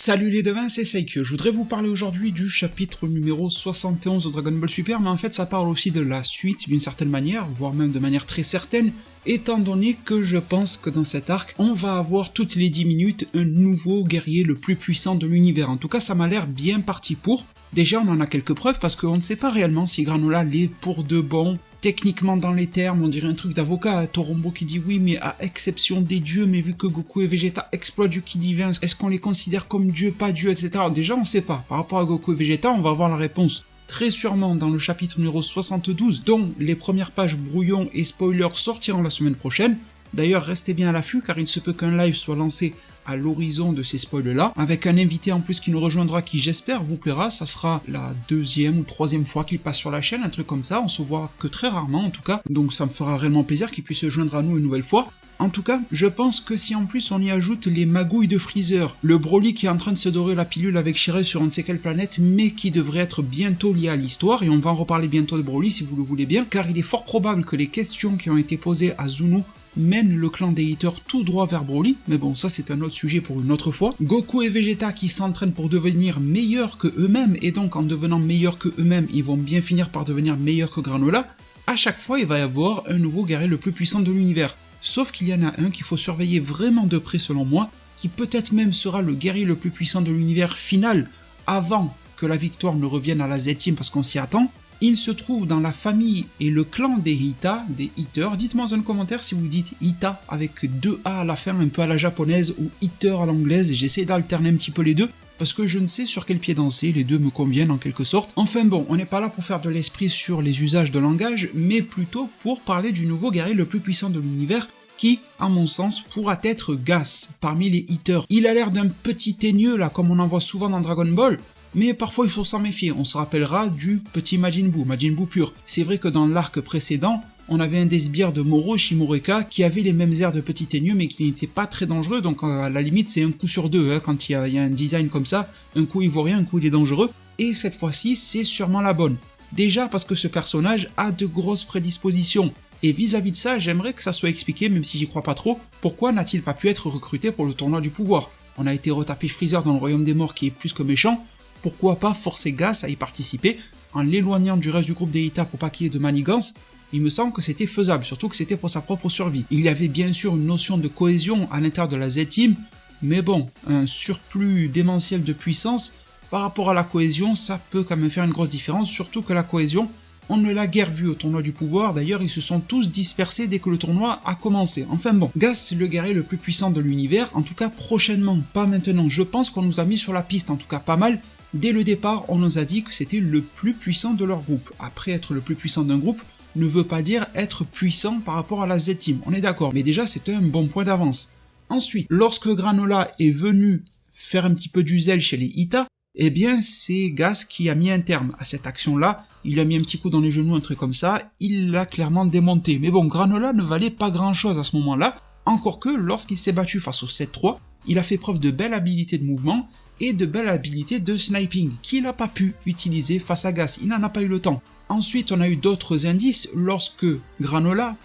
Salut les devins, c'est Seikyo. Je voudrais vous parler aujourd'hui du chapitre numéro 71 de Dragon Ball Super, mais en fait ça parle aussi de la suite d'une certaine manière, voire même de manière très certaine, étant donné que je pense que dans cet arc, on va avoir toutes les 10 minutes un nouveau guerrier le plus puissant de l'univers. En tout cas, ça m'a l'air bien parti pour. Déjà, on en a quelques preuves parce qu'on ne sait pas réellement si Granola l'est pour de bon. Techniquement dans les termes, on dirait un truc d'avocat, Torombo qui dit oui mais à exception des dieux, mais vu que Goku et Vegeta exploitent du ki divin, est-ce qu'on les considère comme dieux, pas dieux, etc. Déjà on sait pas, par rapport à Goku et Vegeta on va avoir la réponse très sûrement dans le chapitre numéro 72, dont les premières pages brouillons et spoilers sortiront la semaine prochaine. D'ailleurs restez bien à l'affût car il se peut qu'un live soit lancé à l'horizon de ces spoils-là, avec un invité en plus qui nous rejoindra, qui j'espère vous plaira. Ça sera la 2e ou 3e fois qu'il passe sur la chaîne, un truc comme ça, on se voit que très rarement en tout cas, donc ça me fera réellement plaisir qu'il puisse se joindre à nous une nouvelle fois. En tout cas, je pense que si en plus on y ajoute les magouilles de Freezer, le Broly qui est en train de se dorer la pilule avec Shirei sur on ne sait quelle planète, mais qui devrait être bientôt lié à l'histoire, et on va en reparler bientôt de Broly si vous le voulez bien, car il est fort probable que les questions qui ont été posées à Zunu mène le clan des Haters tout droit vers Broly, mais bon ça c'est un autre sujet pour une autre fois. Goku et Vegeta qui s'entraînent pour devenir meilleurs que eux-mêmes, et donc en devenant meilleurs que eux-mêmes, ils vont bien finir par devenir meilleurs que Granola. À chaque fois il va y avoir un nouveau guerrier le plus puissant de l'univers, sauf qu'il y en a un qu'il faut surveiller vraiment de près selon moi, qui peut-être même sera le guerrier le plus puissant de l'univers final, avant que la victoire ne revienne à la Z-Team parce qu'on s'y attend. Il se trouve dans la famille et le clan des Hita, des Haters. Dites-moi dans un commentaire si vous dites Hita avec 2 A à la fin, un peu à la japonaise, ou Hater à l'anglaise. J'essaie d'alterner un petit peu les deux, parce que je ne sais sur quel pied danser, les deux me conviennent en quelque sorte. Enfin bon, on n'est pas là pour faire de l'esprit sur les usages de langage, mais plutôt pour parler du nouveau guerrier le plus puissant de l'univers, qui, à mon sens, pourra être Gas, parmi les Haters. Il a l'air d'un petit teigneux là, comme on en voit souvent dans Dragon Ball, mais parfois il faut s'en méfier, on se rappellera du petit Majin Buu pur. C'est vrai que dans l'arc précédent, on avait un des sbires de Moro, Shimureka, qui avait les mêmes airs de petit teigneux, mais qui n'était pas très dangereux, donc à la limite c'est un coup sur deux, hein, quand il y a un design comme ça, un coup il vaut rien, un coup il est dangereux, et cette fois-ci c'est sûrement la bonne. Déjà parce que ce personnage a de grosses prédispositions, et vis-à-vis de ça, j'aimerais que ça soit expliqué, même si j'y crois pas trop, pourquoi n'a-t-il pas pu être recruté pour le tournoi du pouvoir. On a été retapé Freezer dans le royaume des morts qui est plus que méchant, pourquoi pas forcer Gas à y participer en l'éloignant du reste du groupe des Hita pour pas qu'il y ait de manigance. Il me semble que c'était faisable, surtout que c'était pour sa propre survie. Il y avait bien sûr une notion de cohésion à l'intérieur de la Z-Team, mais bon, un surplus démentiel de puissance, par rapport à la cohésion, ça peut quand même faire une grosse différence, surtout que la cohésion, on ne l'a guère vu au tournoi du pouvoir, d'ailleurs ils se sont tous dispersés dès que le tournoi a commencé. Enfin bon, Gas c'est le guerrier le plus puissant de l'univers, en tout cas prochainement, pas maintenant. Je pense qu'on nous a mis sur la piste, en tout cas pas mal. Dès le départ, on nous a dit que c'était le plus puissant de leur groupe. Après, être le plus puissant d'un groupe ne veut pas dire être puissant par rapport à la Z-Team, on est d'accord, mais déjà c'était un bon point d'avance. Ensuite, lorsque Granola est venu faire un petit peu du zèle chez les Hita, eh bien c'est Gas qui a mis un terme à cette action-là, il a mis un petit coup dans les genoux, un truc comme ça, il l'a clairement démonté. Mais bon, Granola ne valait pas grand-chose à ce moment-là, encore que lorsqu'il s'est battu face au 7-3, il a fait preuve de belle habilité de mouvement, et de belles habilités de sniping, qu'il n'a pas pu utiliser face à Gas, il n'en a pas eu le temps. Ensuite on a eu d'autres indices, lorsque Granola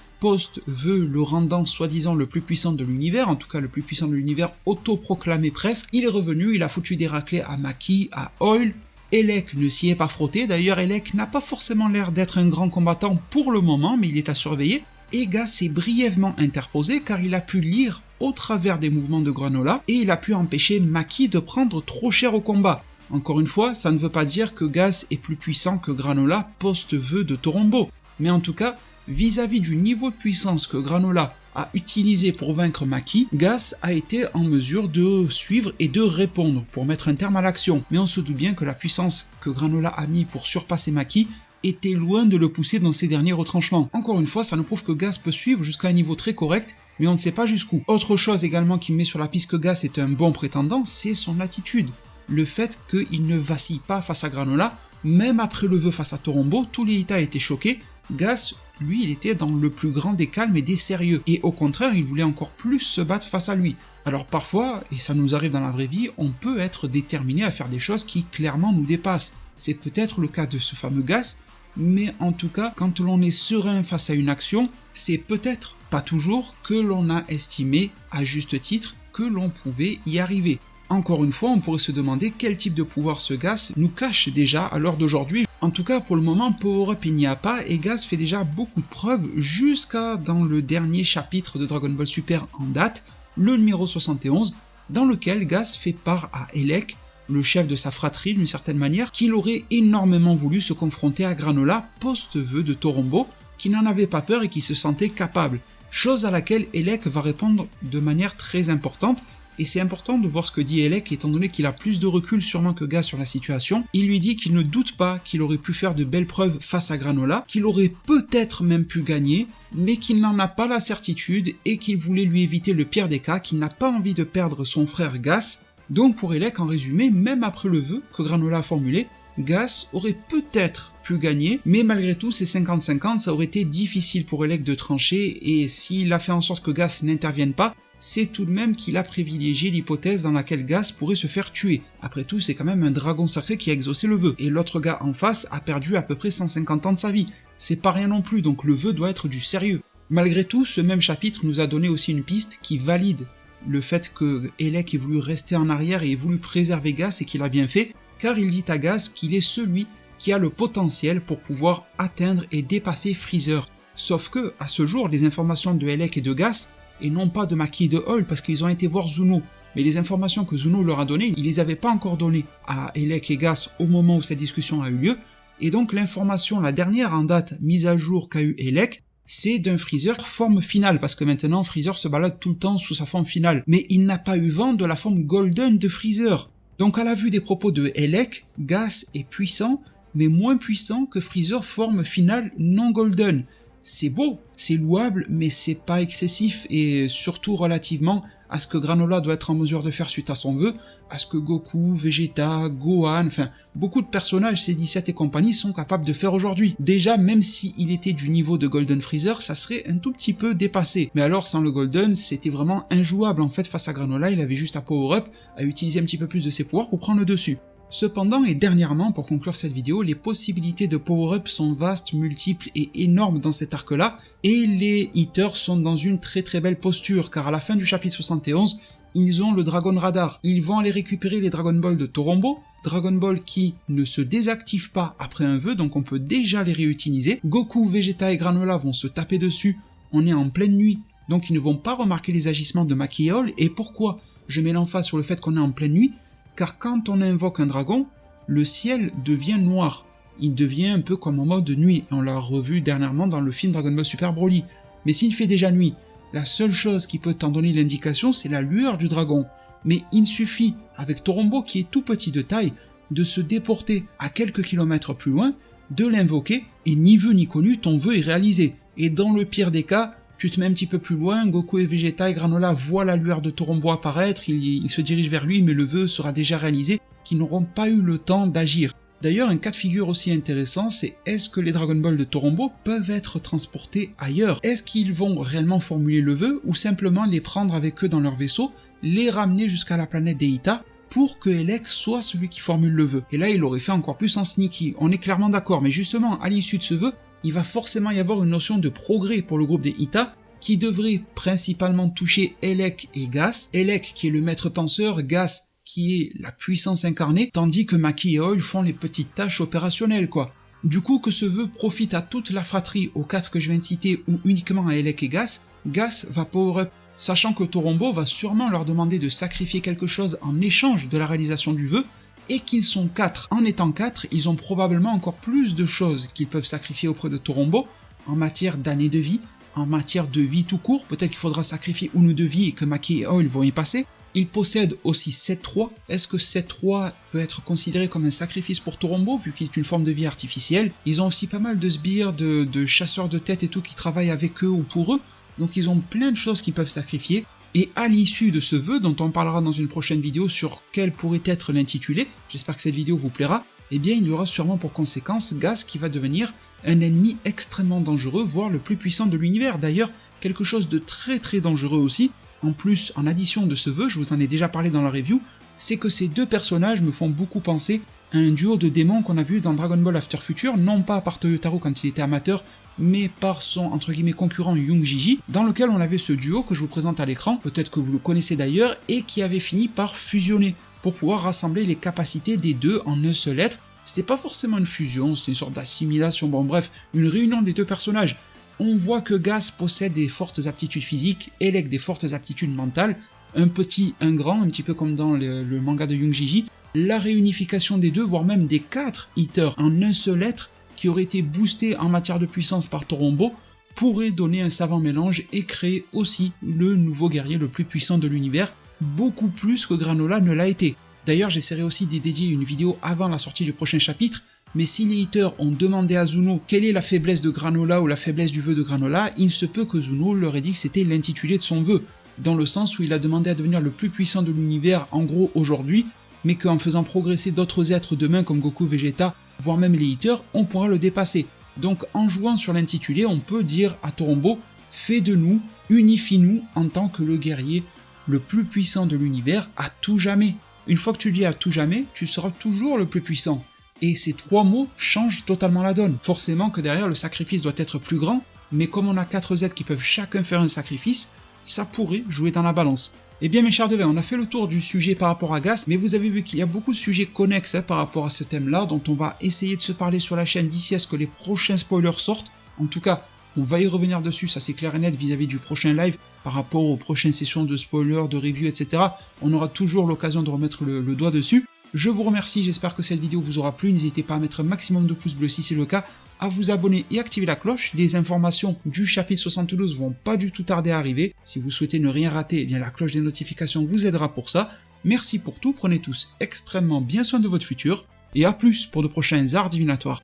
veut le rendant soi-disant le plus puissant de l'univers, en tout cas le plus puissant de l'univers autoproclamé presque, il est revenu, il a foutu des raclés à Maki, à Oil, Elec ne s'y est pas frotté, d'ailleurs Elec n'a pas forcément l'air d'être un grand combattant pour le moment, mais il est à surveiller, et Gas s'est brièvement interposé car il a pu lire au travers des mouvements de Granola, et il a pu empêcher Maki de prendre trop cher au combat. Encore une fois, ça ne veut pas dire que Gas est plus puissant que Granola post-vœu de Torombo, mais en tout cas, vis-à-vis du niveau de puissance que Granola a utilisé pour vaincre Maki, Gas a été en mesure de suivre et de répondre pour mettre un terme à l'action, mais on se doute bien que la puissance que Granola a mis pour surpasser Maki était loin de le pousser dans ses derniers retranchements. Encore une fois, ça nous prouve que Gas peut suivre jusqu'à un niveau très correct, mais on ne sait pas jusqu'où. Autre chose également qui met sur la piste que Gas est un bon prétendant, c'est son attitude. Le fait qu'il ne vacille pas face à Granola, même après le vœu face à Torombo, tous les Hita étaient choqués. Gas, lui, il était dans le plus grand des calmes et des sérieux, et au contraire, il voulait encore plus se battre face à lui. Alors parfois, et ça nous arrive dans la vraie vie, on peut être déterminé à faire des choses qui clairement nous dépassent. C'est peut-être le cas de ce fameux Gas, mais en tout cas, quand l'on est serein face à une action, c'est peut-être pas toujours que l'on a estimé, à juste titre, que l'on pouvait y arriver. Encore une fois, on pourrait se demander quel type de pouvoir ce Gas nous cache déjà à l'heure d'aujourd'hui. En tout cas, pour le moment, power-up il n'y a pas, et Gas fait déjà beaucoup de preuves jusqu'à dans le dernier chapitre de Dragon Ball Super en date, le numéro 71, dans lequel Gas fait part à Elec, le chef de sa fratrie d'une certaine manière, qu'il aurait énormément voulu se confronter à Granola post-vœu de Torombo, qui n'en avait pas peur et qui se sentait capable. Chose à laquelle Elec va répondre de manière très importante, et c'est important de voir ce que dit Elec étant donné qu'il a plus de recul sûrement que Gas sur la situation. Il lui dit qu'il ne doute pas qu'il aurait pu faire de belles preuves face à Granola, qu'il aurait peut-être même pu gagner, mais qu'il n'en a pas la certitude et qu'il voulait lui éviter le pire des cas, qu'il n'a pas envie de perdre son frère Gas. Donc pour Elec, en résumé, même après le vœu que Granola a formulé, Gas aurait peut-être pu gagner, mais malgré tout c'est 50-50, ça aurait été difficile pour Elec de trancher, et s'il a fait en sorte que Gas n'intervienne pas, c'est tout de même qu'il a privilégié l'hypothèse dans laquelle Gas pourrait se faire tuer. Après tout, c'est quand même un dragon sacré qui a exaucé le vœu, et l'autre gars en face a perdu à peu près 150 ans de sa vie. C'est pas rien non plus, donc le vœu doit être du sérieux. Malgré tout, ce même chapitre nous a donné aussi une piste qui valide le fait que Elec ait voulu rester en arrière et ait voulu préserver Gas, et qu'il a bien fait, car il dit à Gas qu'il est celui qui a le potentiel pour pouvoir atteindre et dépasser Freezer. Sauf que, à ce jour, les informations de Elec et de Gas, et non pas de Maki et de Hall parce qu'ils ont été voir Zuno. Mais les informations que Zuno leur a données, il les avait pas encore données à Elec et Gas au moment où cette discussion a eu lieu, et donc l'information, la dernière en date mise à jour qu'a eu Elec, c'est d'un Freezer forme finale, parce que maintenant Freezer se balade tout le temps sous sa forme finale, mais il n'a pas eu vent de la forme Golden de Freezer. Donc à la vue des propos de Elec, Gas est puissant, mais moins puissant que Freezer forme finale non Golden. C'est beau, c'est louable, mais c'est pas excessif, et surtout relativement à ce que Granola doit être en mesure de faire suite à son vœu, à ce que Goku, Vegeta, Gohan, enfin beaucoup de personnages C17 et compagnie sont capables de faire aujourd'hui. Déjà, même s'il était du niveau de Golden Freezer, ça serait un tout petit peu dépassé. Mais alors sans le Golden, c'était vraiment injouable en fait face à Granola, il avait juste à power up, à utiliser un petit peu plus de ses pouvoirs pour prendre le dessus. Cependant, et dernièrement, pour conclure cette vidéo, les possibilités de power-up sont vastes, multiples et énormes dans cet arc-là, et les hitters sont dans une très belle posture, car à la fin du chapitre 71, ils ont le Dragon Radar. Ils vont aller récupérer les Dragon Ball de Torombo, Dragon Ball qui ne se désactivent pas après un vœu, donc on peut déjà les réutiliser. Goku, Vegeta et Granola vont se taper dessus, on est en pleine nuit, donc ils ne vont pas remarquer les agissements de Maki et Hall, et pourquoi je mets l'emphase sur le fait qu'on est en pleine nuit? Car quand on invoque un dragon, le ciel devient noir. Il devient un peu comme en mode nuit, et on l'a revu dernièrement dans le film Dragon Ball Super Broly. Mais s'il fait déjà nuit, la seule chose qui peut t'en donner l'indication, c'est la lueur du dragon. Mais il suffit, avec Torombo qui est tout petit de taille, de se déporter à quelques kilomètres plus loin, de l'invoquer, et ni vu ni connu, ton vœu est réalisé. Et dans le pire des cas, tu te mets un petit peu plus loin, Goku et Vegeta et Granola voient la lueur de Torombo apparaître, ils se dirigent vers lui, mais le vœu sera déjà réalisé, qu'ils n'auront pas eu le temps d'agir. D'ailleurs, un cas de figure aussi intéressant, c'est est-ce que les Dragon Ball de Torombo peuvent être transportés ailleurs? Est-ce qu'ils vont réellement formuler le vœu, ou simplement les prendre avec eux dans leur vaisseau, les ramener jusqu'à la planète des Ita, pour que Elec soit celui qui formule le vœu? Et là, il aurait fait encore plus en sneaky, on est clairement d'accord, mais justement, à l'issue de ce vœu, il va forcément y avoir une notion de progrès pour le groupe des Ita, qui devrait principalement toucher Elec et Gas. Elec qui est le maître penseur, Gas qui est la puissance incarnée, tandis que Maki et Hall font les petites tâches opérationnelles quoi. Du coup que ce vœu profite à toute la fratrie, aux 4 que je viens de citer, ou uniquement à Elec et Gas, Gas va power up, sachant que Torombo va sûrement leur demander de sacrifier quelque chose en échange de la réalisation du vœu, et qu'ils sont 4. En étant 4, ils ont probablement encore plus de choses qu'ils peuvent sacrifier auprès de Torombo, en matière d'années de vie, en matière de vie tout court, peut-être qu'il faudra sacrifier une ou deux vies et que Maki et Hall vont y passer. Ils possèdent aussi 7-3. Est-ce que 7-3 peut être considéré comme un sacrifice pour Torombo, vu qu'il est une forme de vie artificielle? Ils ont aussi pas mal de sbires, de chasseurs de tête et tout qui travaillent avec eux ou pour eux, donc ils ont plein de choses qu'ils peuvent sacrifier. Et à l'issue de ce vœu, dont on parlera dans une prochaine vidéo sur quel pourrait être l'intitulé, j'espère que cette vidéo vous plaira, eh bien il y aura sûrement pour conséquence Gas qui va devenir un ennemi extrêmement dangereux, voire le plus puissant de l'univers. D'ailleurs, quelque chose de très dangereux aussi, en plus, en addition de ce vœu, je vous en ai déjà parlé dans la review, c'est que ces deux personnages me font beaucoup penser un duo de démons qu'on a vu dans Dragon Ball After Future, non pas par Toyotaro quand il était amateur, mais par son entre guillemets concurrent Young Gigi, dans lequel on avait ce duo que je vous présente à l'écran, peut-être que vous le connaissez d'ailleurs, et qui avait fini par fusionner, pour pouvoir rassembler les capacités des deux en un seul être. C'était pas forcément une fusion, c'était une sorte d'assimilation, bon bref, une réunion des deux personnages. On voit que Gas possède des fortes aptitudes physiques, Elec des fortes aptitudes mentales, un petit, un grand, un petit peu comme dans le manga de Young Gigi. La réunification des deux, voire même des 4 Eaters en un seul être, qui aurait été boosté en matière de puissance par Torombo, pourrait donner un savant mélange et créer aussi le nouveau guerrier le plus puissant de l'univers, beaucoup plus que Granola ne l'a été. D'ailleurs, j'essaierai aussi de dédier une vidéo avant la sortie du prochain chapitre, mais si les haters ont demandé à Zuno quelle est la faiblesse de Granola ou la faiblesse du vœu de Granola, il se peut que Zuno leur ait dit que c'était l'intitulé de son vœu, dans le sens où il a demandé à devenir le plus puissant de l'univers en gros aujourd'hui, mais qu'en faisant progresser d'autres êtres demain comme Goku, Vegeta, voire même les haters, on pourra le dépasser. Donc en jouant sur l'intitulé, on peut dire à Torombo, fais de nous, unifie-nous en tant que le guerrier le plus puissant de l'univers à tout jamais. Une fois que tu le dis à tout jamais, tu seras toujours le plus puissant. Et ces 3 mots changent totalement la donne. Forcément que derrière le sacrifice doit être plus grand, mais comme on a 4 êtres qui peuvent chacun faire un sacrifice, ça pourrait jouer dans la balance. Eh bien mes chers devins, on a fait le tour du sujet par rapport à Gas, mais vous avez vu qu'il y a beaucoup de sujets connexes par rapport à ce thème-là, dont on va essayer de se parler sur la chaîne d'ici à ce que les prochains spoilers sortent. En tout cas, on va y revenir dessus, ça c'est clair et net vis-à-vis du prochain live, par rapport aux prochaines sessions de spoilers, de review, etc. On aura toujours l'occasion de remettre le doigt dessus. Je vous remercie, j'espère que cette vidéo vous aura plu, n'hésitez pas à mettre un maximum de pouces bleus si c'est le cas, à vous abonner et activer la cloche, les informations du chapitre 72 vont pas du tout tarder à arriver, si vous souhaitez ne rien rater, eh bien la cloche des notifications vous aidera pour ça. Merci pour tout, prenez tous extrêmement bien soin de votre futur, et à plus pour de prochains arts divinatoires.